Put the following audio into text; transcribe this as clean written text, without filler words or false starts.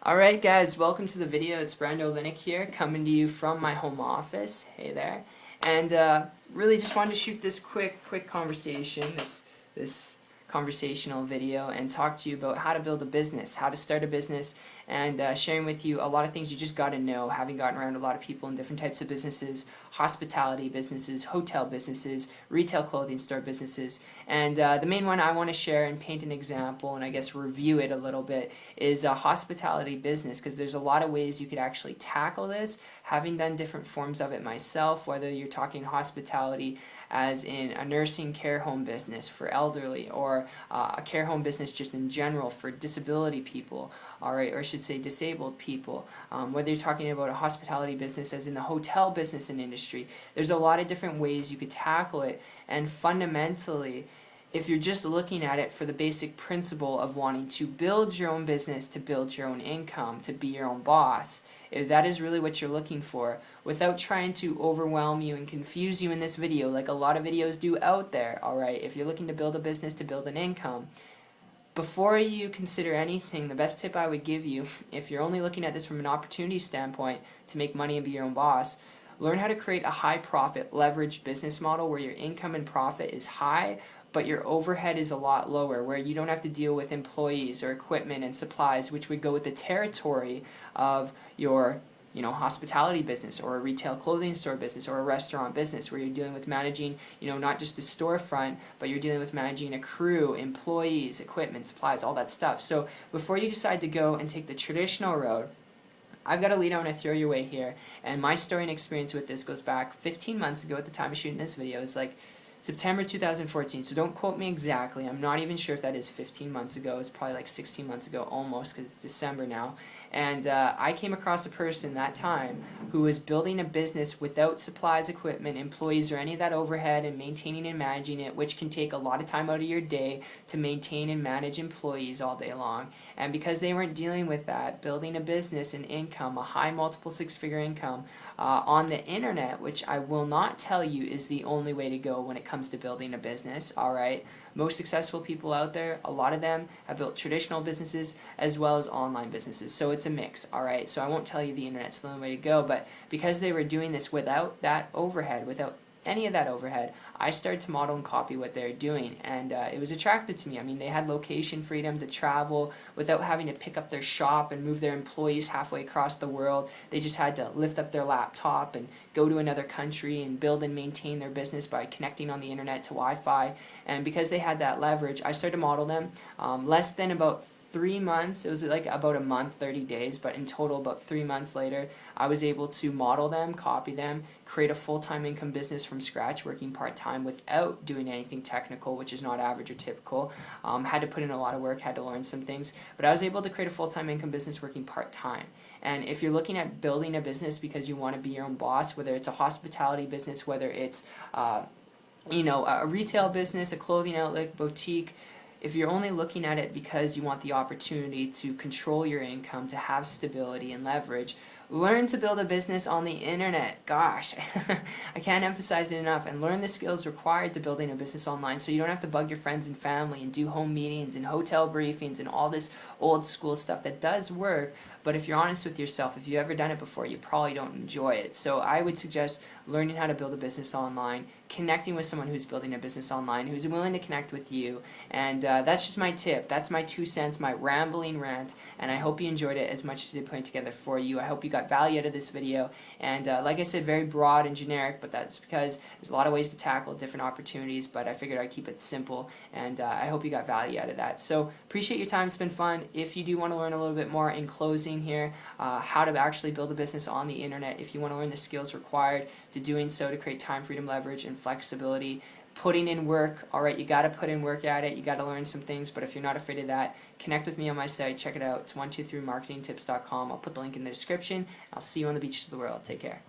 Alright guys, welcome to the video. It's Brando Linick here, coming to you from my home office. Hey there. And really just wanted to shoot this quick conversation, this conversational video, and talk to you about how to build a business, how to start a business, and sharing with you a lot of things you just got to know, having gotten around a lot of people in different types of businesses, hospitality businesses, hotel businesses, retail clothing store businesses. And the main one I want to share and paint an example and I guess review it a little bit is a hospitality business, because there's a lot of ways you could actually tackle this, having done different forms of it myself, whether you're talking hospitality as in a nursing care home business for elderly, or a care home business just in general for disability people, alright, or I should say disabled people, whether you're talking about a hospitality business as in the hotel business and industry. There's a lot of different ways you could tackle it, and fundamentally, if you're just looking at it for the basic principle of wanting to build your own business, to build your own income, to be your own boss, if that is really what you're looking for, without trying to overwhelm you and confuse you in this video like a lot of videos do out there, alright, if you're looking to build a business, to build an income, before you consider anything, the best tip I would give you, if you're only looking at this from an opportunity standpoint to make money and be your own boss, learn how to create a high profit leveraged business model where your income and profit is high, but your overhead is a lot lower, where you don't have to deal with employees or equipment and supplies, which would go with the territory of your hospitality business, or a retail clothing store business, or a restaurant business, where you're dealing with managing, not just a storefront, but you're dealing with managing a crew, employees, equipment, supplies, all that stuff. So before you decide to go and take the traditional road, I've got a lead I want to throw your way here, and my story and experience with this goes back 15 months ago at the time of shooting this video. It's like September 2014, so don't quote me exactly. I'm not even sure if that is 15 months ago. It's probably like 16 months ago almost, because it's December now. And I came across a person that time who was building a business without supplies, equipment, employees, or any of that overhead, and maintaining and managing it, which can take a lot of time out of your day to maintain and manage employees all day long. And because they weren't dealing with that, building a business and income, a high multiple six-figure income, on the internet, which I will not tell you is the only way to go when it comes to building a business, alright? Most successful people out there, a lot of them have built traditional businesses as well as online businesses, so it's a mix, alright? So I won't tell you the internet's the only way to go, but because they were doing this without that overhead, without any of that overhead, I started to model and copy what they're doing, and it was attractive to me. I mean, they had location freedom to travel without having to pick up their shop and move their employees halfway across the world. They just had to lift up their laptop and go to another country and build and maintain their business by connecting on the internet to Wi-Fi. And because they had that leverage, I started to model them. Less than about 3 months, it was like about a month, 30 days, but in total about 3 months later, I was able to model them, copy them, create a full-time income business from scratch, working part-time without doing anything technical, which is not average or typical. Had to put in a lot of work, had to learn some things, but I was able to create a full-time income business working part-time. And if you're looking at building a business because you want to be your own boss, whether it's a hospitality business, whether it's a retail business, a clothing outlet, boutique, if you're only looking at it because you want the opportunity to control your income, to have stability and leverage, learn to build a business on the internet. Gosh, I can't emphasize it enough. And learn the skills required to building a business online, so you don't have to bug your friends and family and do home meetings and hotel briefings and all this old school stuff that does work. But if you're honest with yourself, if you've ever done it before, you probably don't enjoy it. So I would suggest learning how to build a business online, connecting with someone who's building a business online, who's willing to connect with you. And that's just my tip. That's my 2 cents, my rambling rant. And I hope you enjoyed it as much as I put it together for you. I hope you got value out of this video. And like I said, very broad and generic, but that's because there's a lot of ways to tackle different opportunities, but I figured I'd keep it simple. And I hope you got value out of that. So appreciate your time. It's been fun. If you do want to learn a little bit more in closing here, how to actually build a business on the internet, if you want to learn the skills required to doing so to create time, freedom, leverage, and flexibility, putting in work, alright, you got to put in work at it, you got to learn some things, but if you're not afraid of that, connect with me on my site, check it out, it's 123marketingtips.com. I'll put the link in the description. I'll see you on the beaches of the world. Take care.